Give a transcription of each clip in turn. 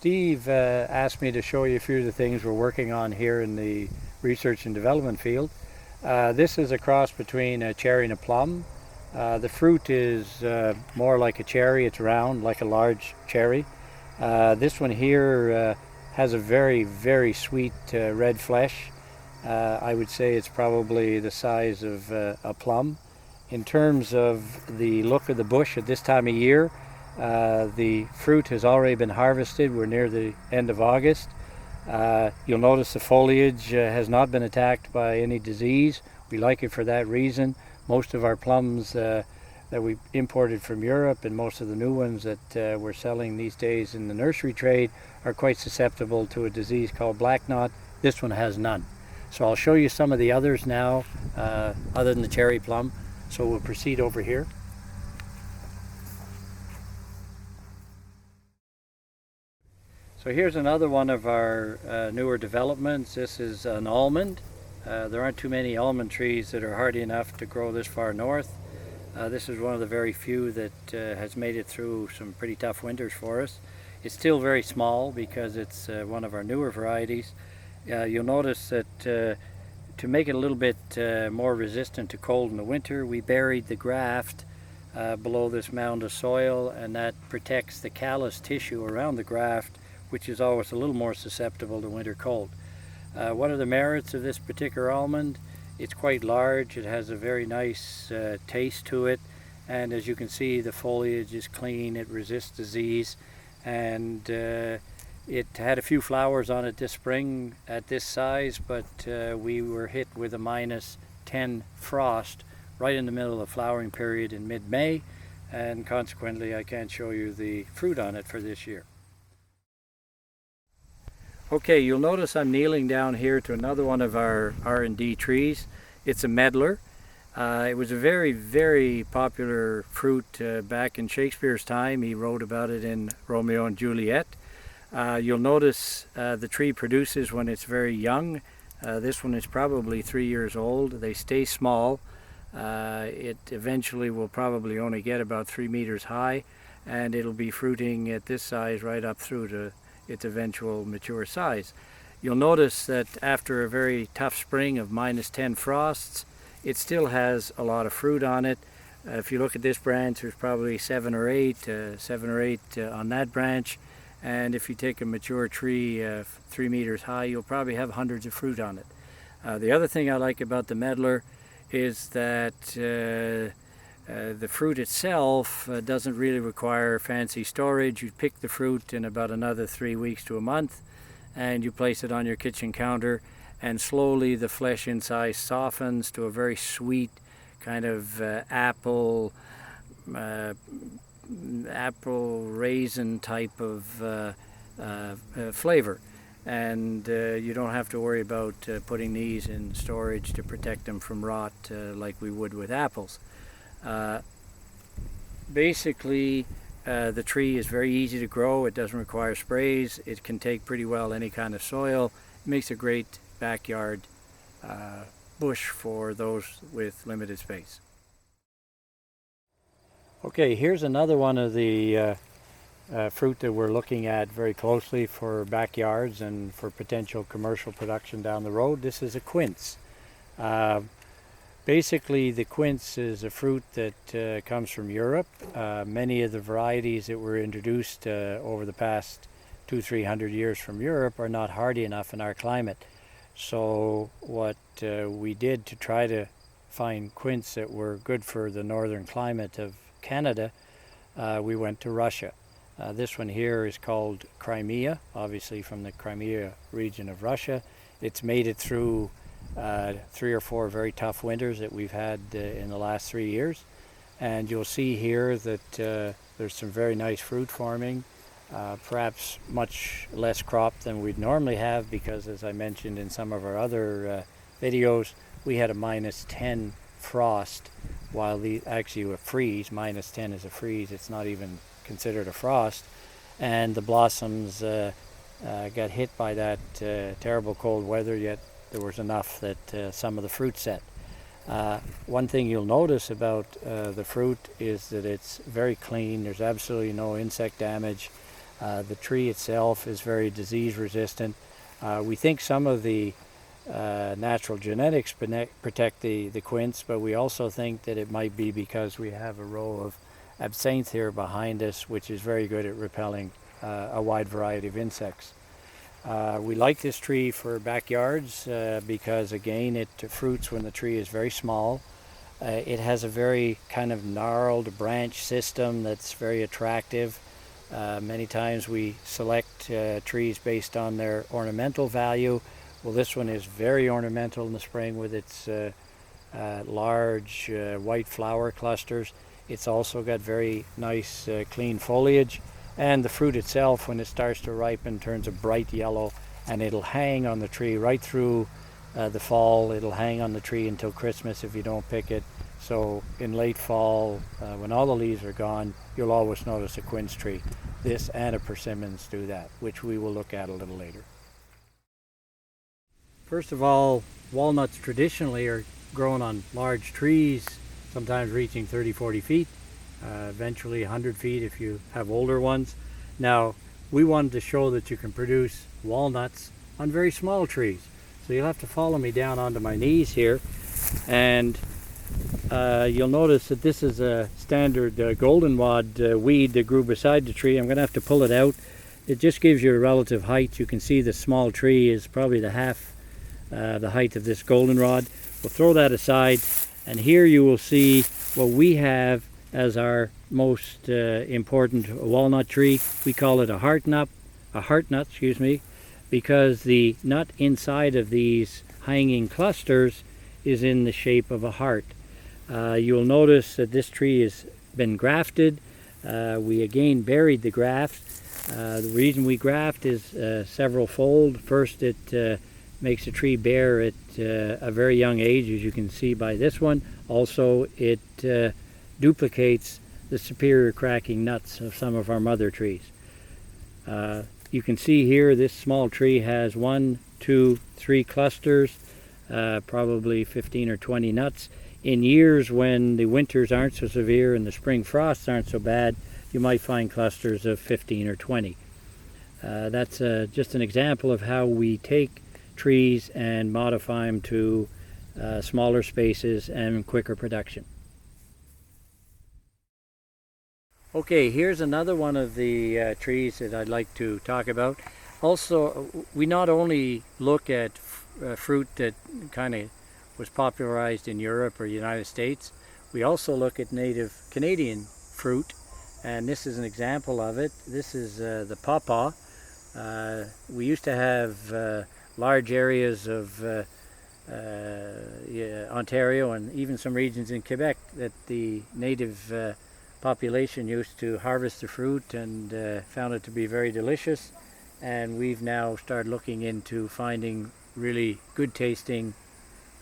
Steve asked me to show you a few of the things we're working on here in the research and development field. This is a cross between a cherry and a plum. The fruit is more like a cherry. It's round, like a large cherry. This one here has a very, very sweet red flesh. I would say it's probably the size of a plum. In terms of the look of the bush at this time of year, the fruit has already been harvested. We're near the end of August. You'll notice the foliage has not been attacked by any disease. We like it for that reason. Most of our plums that we imported from Europe and most of the new ones that we're selling these days in the nursery trade are quite susceptible to a disease called black knot. This one has none. So I'll show you some of the others now, other than the cherry plum. So we'll proceed over here. So here's another one of our newer developments. This is an almond. There aren't too many almond trees that are hardy enough to grow this far north. This is one of the very few that has made it through some pretty tough winters for us. It's still very small because it's one of our newer varieties. You'll notice that to make it a little bit more resistant to cold in the winter, we buried the graft below this mound of soil, and that protects the callus tissue around the graft, which is always a little more susceptible to winter cold. One of the merits of this particular almond, it's quite large, it has a very nice taste to it, and as you can see the foliage is clean, it resists disease, and it had a few flowers on it this spring at this size, but we were hit with a -10 frost right in the middle of the flowering period in mid-May, and consequently I can't show you the fruit on it for this year. Okay, you'll notice I'm kneeling down here to another one of our R&D trees. It's a medlar. It was a very, very popular fruit back in Shakespeare's time. He wrote about it in Romeo and Juliet. You'll notice the tree produces when it's very young. This one is probably 3 years old. They stay small. It eventually will probably only get about 3 meters high, and it'll be fruiting at this size right up through to its eventual mature size. You'll notice that after a very tough spring of -10 frosts, it still has a lot of fruit on it. If you look at this branch, there's probably seven or eight on that branch. And if you take a mature tree 3 meters high, you'll probably have hundreds of fruit on it. The other thing I like about the medlar is that the fruit itself doesn't really require fancy storage. You pick the fruit in about another 3 weeks to a month, and you place it on your kitchen counter, and slowly the flesh inside softens to a very sweet kind of apple raisin type of flavor, and you don't have to worry about putting these in storage to protect them from rot like we would with apples. Basically, the tree is very easy to grow. It doesn't require sprays. It can take pretty well any kind of soil. It makes a great backyard bush for those with limited space. Okay, here's another one of the fruit that we're looking at very closely for backyards and for potential commercial production down the road. This is a quince. Basically, the quince is a fruit that comes from Europe. Many of the varieties that were introduced over the past 200-300 years from Europe are not hardy enough in our climate. So what we did to try to find quince that were good for the northern climate of Canada, we went to Russia. This one here is called Crimea, obviously from the Crimea region of Russia. It's made it through 3 or 4 very tough winters that we've had in the last 3 years, and you'll see here that there's some very nice fruit forming, perhaps much less crop than we'd normally have because, as I mentioned in some of our other videos, we had a -10 frost while actually a freeze. -10 is a freeze, it's not even considered a frost, and the blossoms got hit by that terrible cold weather, yet there was enough that some of the fruit set. One thing you'll notice about the fruit is that it's very clean. There's absolutely no insect damage. The tree itself is very disease resistant. We think some of the natural genetics protect the quince, but we also think that it might be because we have a row of absinthe here behind us, which is very good at repelling a wide variety of insects. We like this tree for backyards because, again, it fruits when the tree is very small. It has a very kind of gnarled branch system that's very attractive. Many times we select trees based on their ornamental value. Well, this one is very ornamental in the spring with its large white flower clusters. It's also got very nice clean foliage, and the fruit itself, when it starts to ripen, turns a bright yellow, and it'll hang on the tree right through the fall. It'll hang on the tree until Christmas if you don't pick it. So in late fall, when all the leaves are gone, you'll always notice a quince tree. This and a persimmons do that, which we will look at a little later. First of all, walnuts traditionally are grown on large trees, sometimes reaching 30-40 feet, eventually 100 feet if you have older ones. Now, we wanted to show that you can produce walnuts on very small trees. So you'll have to follow me down onto my knees here, and you'll notice that this is a standard goldenrod weed that grew beside the tree. I'm going to have to pull it out. It just gives you a relative height. You can see the small tree is probably the half the height of this goldenrod. We'll throw that aside, and here you will see what we have as our most important walnut tree. We call it a heart nut, because the nut inside of these hanging clusters is in the shape of a heart. You'll notice that this tree has been grafted. We again buried the graft. The reason we graft is several-fold. First, it makes the tree bear at a very young age, as you can see by this one. Also, it duplicates the superior cracking nuts of some of our mother trees. You can see here this small tree has 1, 2, 3 clusters, probably 15 or 20 nuts. In years when the winters aren't so severe and the spring frosts aren't so bad, you might find clusters of 15 or 20. That's just an example of how we take trees and modify them to smaller spaces and quicker production. Okay, here's another one of the trees that I'd like to talk about. Also, we not only look at fruit that kind of was popularized in Europe or United States, we also look at native Canadian fruit, and this is an example of it. This is the pawpaw. We used to have large areas of Ontario and even some regions in Quebec that the native population used to harvest the fruit and found it to be very delicious, and we've now started looking into finding really good tasting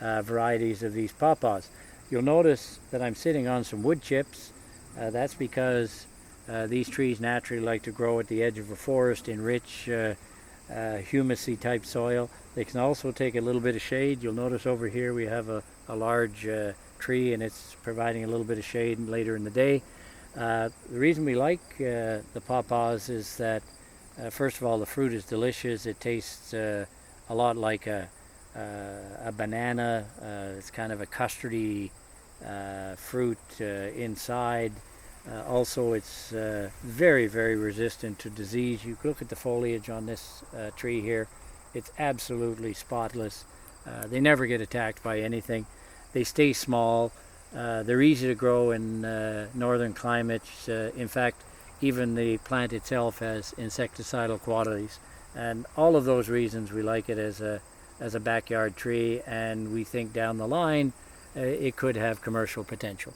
varieties of these pawpaws. You'll notice that I'm sitting on some wood chips. That's because these trees naturally like to grow at the edge of a forest in rich humusy type soil. They can also take a little bit of shade. You'll notice over here we have a large tree, and it's providing a little bit of shade later in the day. The reason we like the pawpaws is that first of all, the fruit is delicious. It tastes a lot like a banana. It's kind of a custardy fruit inside. Also, it's very, very resistant to disease. You look at the foliage on this tree here. It's absolutely spotless. They never get attacked by anything. They stay small. They're easy to grow in northern climates. In fact, even the plant itself has insecticidal qualities. And all of those reasons we like it as a backyard tree, and we think down the line it could have commercial potential.